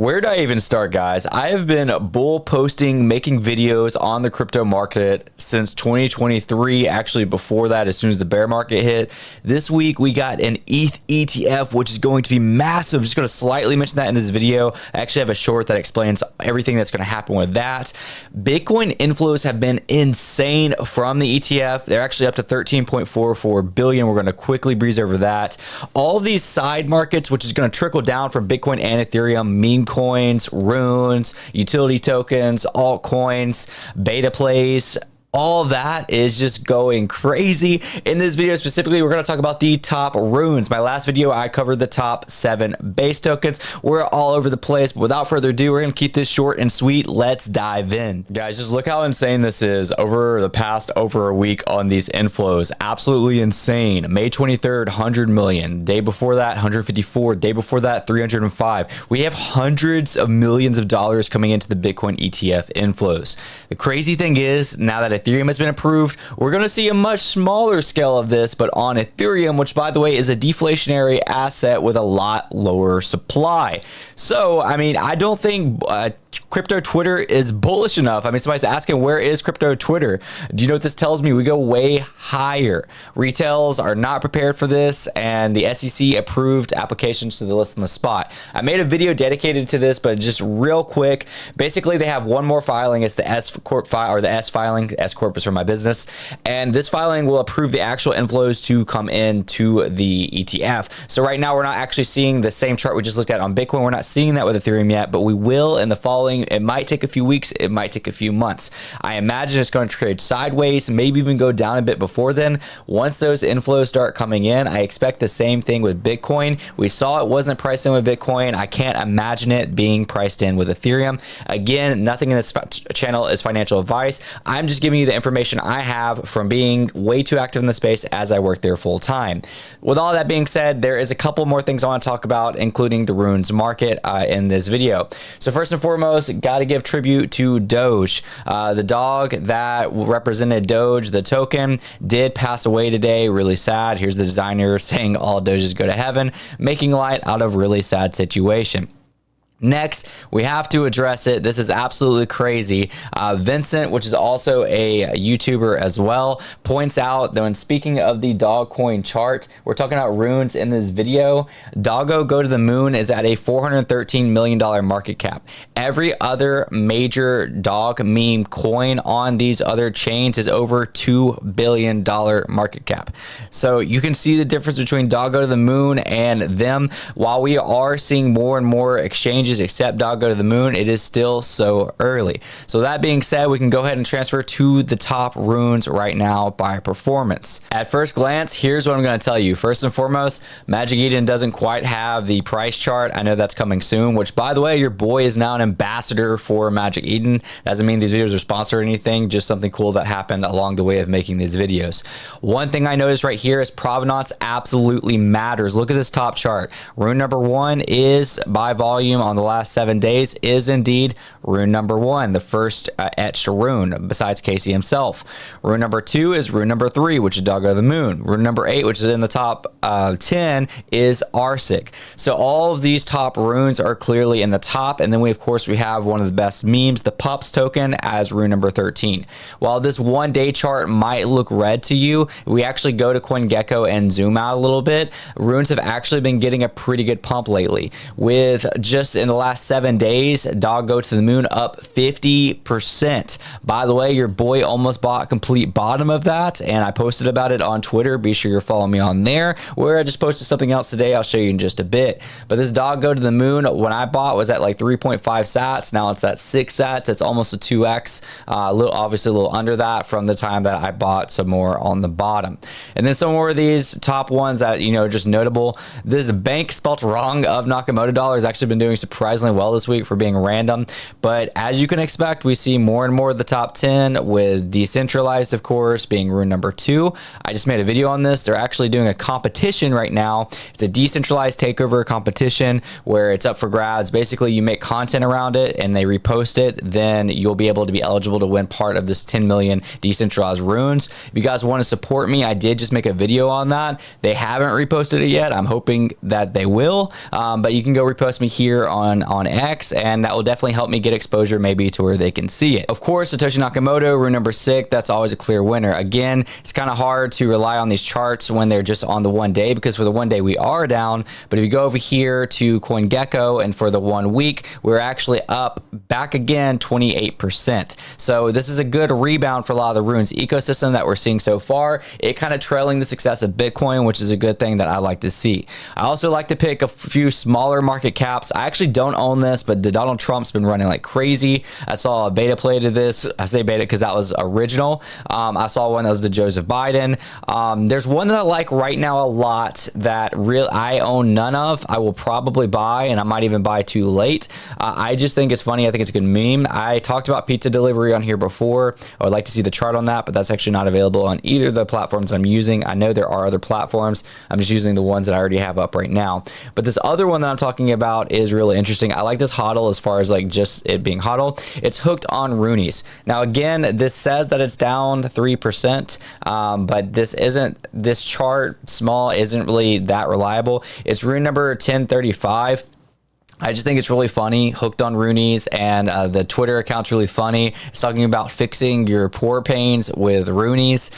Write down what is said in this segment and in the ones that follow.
Where do I even start, guys? I have been bull posting, making videos on the crypto market since 2023. Actually, before that, as soon as the bear market hit. This week, we got an ETH ETF, which is going to be massive. Just going to slightly mention that in this video. I actually have a short that explains everything that's going to happen with that. Bitcoin inflows have been insane from the ETF. They're actually up to 13.44 billion. We're going to quickly breeze over that. All of these side markets, which is going to trickle down from Bitcoin and Ethereum, meme coins, runes, utility tokens, altcoins, beta plays, all that is just going crazy. In this video specifically, we're going to talk about the top runes. My last video, I covered the top 7 base tokens. We're all over the place, but without further ado, we're going to keep this short and sweet. Let's dive in. Guys, just look how insane this is over the past over a week on these inflows. Absolutely insane. May 23rd, 100 million. Day before that, 154. Day before that, 305. We have hundreds of millions of dollars coming into the Bitcoin ETF inflows. The crazy thing is, now that Ethereum has been approved, we're going to see a much smaller scale of this, but on Ethereum, which by the way is a deflationary asset with a lot lower supply. So, I mean, I don't think crypto Twitter is bullish enough. I mean, somebody's asking, where is crypto Twitter? Do you know what this tells me? We go way higher. Retails are not prepared for this, and the SEC approved applications to the list on the spot. I made a video dedicated to this, but just real quick, basically they have one more filing. It's the S Corp file, or the S filing. S Corp is for my business, and this filing will approve the actual inflows to come into the ETF. So right now we're not actually seeing the same chart we just looked at on Bitcoin. We're not seeing that with Ethereum yet, but we will in the following. It might take a few weeks. It might take a few months. I imagine it's going to trade sideways, maybe even go down a bit before then. Once those inflows start coming in, I expect the same thing with Bitcoin. We saw it wasn't priced in with Bitcoin. I can't imagine it being priced in with Ethereum. Again, nothing in this channel is financial advice. I'm just giving you the information I have from being way too active in the space as I work there full time. With all that being said, there is a couple more things I want to talk about, including the runes market in this video. So first and foremost, got to give tribute to Doge. The dog that represented Doge, the token, did pass away today. Really sad. Here's the designer saying all Doges go to heaven, making light out of really sad situation. Next, we have to address it. This is absolutely crazy. Vincent, which is also a YouTuber as well, points out that when speaking of the dog coin chart, we're talking about runes in this video. Doggo Go to the Moon is at a $413 million market cap. Every other major dog meme coin on these other chains is over $2 billion market cap. So you can see the difference between Doggo to the Moon and them. While we are seeing more and more exchanges except Doggo to the Moon, it is still so early. So that being said, we can go ahead and transfer to the top runes right now by performance. At first glance, here's what I'm going to tell you. First and foremost, Magic Eden doesn't quite have the price chart. I know that's coming soon, which by the way, your boy is now an ambassador for Magic Eden. Doesn't mean these videos are sponsored or anything, just something cool that happened along the way of making these videos. One thing I noticed right here is provenance absolutely matters. Look at this top chart. Rune number 1 is by volume on the last 7 days is indeed rune number 1, the first etched rune besides Casey himself. Rune number 2 is rune number 3, which is Doggo to the Moon. Rune number 8, which is in the top 10, is Arsic. So all of these top runes are clearly in the top, and then we of course we have one of the best memes, the Pups token, as rune number 13. While this 1 day chart might look red to you, if we actually go to CoinGecko and zoom out a little bit, runes have actually been getting a pretty good pump lately. With just in the last 7 days, Doggo to the Moon up 50%. By the way, your boy almost bought complete bottom of that, and I posted about it on Twitter. Be sure you're following me on there, where I just posted something else today. I'll show you in just a bit. But this Doggo to the Moon, when I bought, was at like 3.5 sats. Now it's at 6 sats. It's almost a 2x. Obviously a little under that from the time that I bought some more on the bottom. And then some more of these top ones that, you know, just notable. This bank spelt wrong of Nakamoto dollar has actually been doing surprisingly well this week for being random. But as you can expect, we see more and more of the top 10, with decentralized, of course, being rune number 2. I just made a video on this. They're actually doing a competition right now. It's a decentralized takeover competition where it's up for grabs. Basically, you make content around it and they repost it, then you'll be able to be eligible to win part of this 10 million decentralized runes. If you guys want to support me, I did just make a video on that. They haven't reposted it yet. I'm hoping that they will, but you can go repost me here on on X, and that will definitely help me get exposure maybe to where they can see it. Of course, Satoshi Nakamoto, Rune number 6, that's always a clear winner. Again, it's kind of hard to rely on these charts when they're just on the 1 day, because for the 1 day we are down, but if you go over here to CoinGecko and for the 1 week, we're actually up back again 28%. So this is a good rebound for a lot of the Runes ecosystem that we're seeing so far. It kind of trailing the success of Bitcoin, which is a good thing that I like to see. I also like to pick a few smaller market caps. I actually don't own this, but the Donald Trump's been running like crazy. I saw a beta play to this. I say beta because that was original. I saw one that was the Joseph Biden. There's one that I like right now a lot that I own none of. I will probably buy, and I might even buy too late. I just think it's funny. I think it's a good meme. I talked about pizza delivery on here before. I would like to see the chart on that, but that's actually not available on either of the platforms I'm using. I know there are other platforms. I'm just using the ones that I already have up right now. But this other one that I'm talking about is really interesting. I like this hodl as far as like just it being hodl. It's hooked on Runeys. Now, again, this says that it's down 3%, but this chart small isn't really that reliable. It's Rune number 1035. I just think it's really funny, hooked on Runeys, and the Twitter account's really funny. It's talking about fixing your pore pains with Runeys.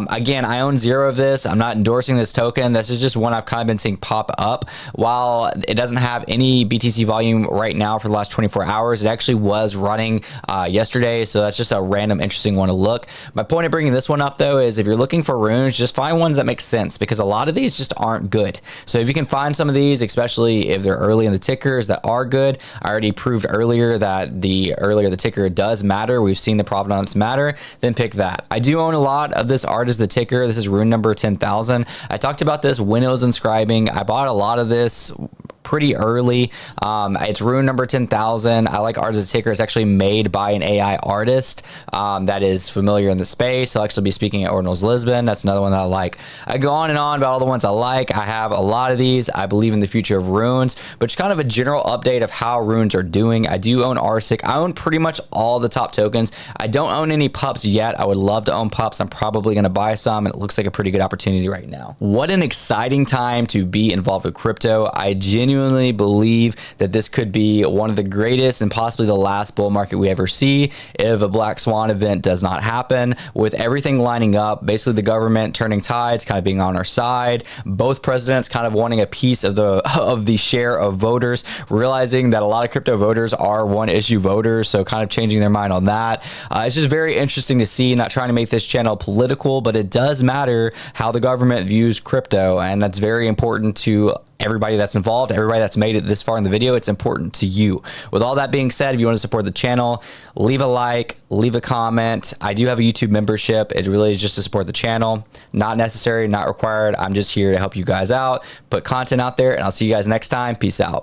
Again, I own 0 of this. I'm not endorsing this token. This is just one I've kind of been seeing pop up. While it doesn't have any BTC volume right now for the last 24 hours, it actually was running yesterday, so that's just a random interesting one to look. My point of bringing this one up, though, is if you're looking for runes, just find ones that make sense, because a lot of these just aren't good. So if you can find some of these, especially if they're early in the tickers, that are good. I already proved earlier that the earlier the ticker does matter. We've seen the provenance matter, then pick that. I do own a lot of this art as the ticker. This is Rune number 10,000. I talked about this when it was inscribing. I bought a lot of this pretty early. It's Rune number 10,000. I like art as a ticker. It's actually made by an AI artist that is familiar in the space. I'll actually be speaking at Ordinals Lisbon. That's another one that I like. I go on and on about all the ones I like. I have a lot of these. I believe in the future of runes, but just kind of a general update of how runes are doing. I do own RSIC. I own pretty much all the top tokens. I don't own any pups yet. I would love to own pups. I'm probably going to buy some. It looks like a pretty good opportunity right now. What an exciting time to be involved with crypto. I genuinely believe that this could be one of the greatest and possibly the last bull market we ever see if a black swan event does not happen. With everything lining up, basically the government turning tides, kind of being on our side, both presidents kind of wanting a piece of the share of voters, realizing that a lot of crypto voters are one issue voters, so kind of changing their mind on that. It's just very interesting to see. Not trying to make this channel political, but it does matter how the government views crypto, and that's very important to everybody that's involved, everybody that's made it this far in the video. It's important to you. With all that being said, if you want to support the channel, leave a like, leave a comment. I do have a YouTube membership. It really is just to support the channel. Not necessary, not required. I'm just here to help you guys out, put content out there, and I'll see you guys next time. Peace out.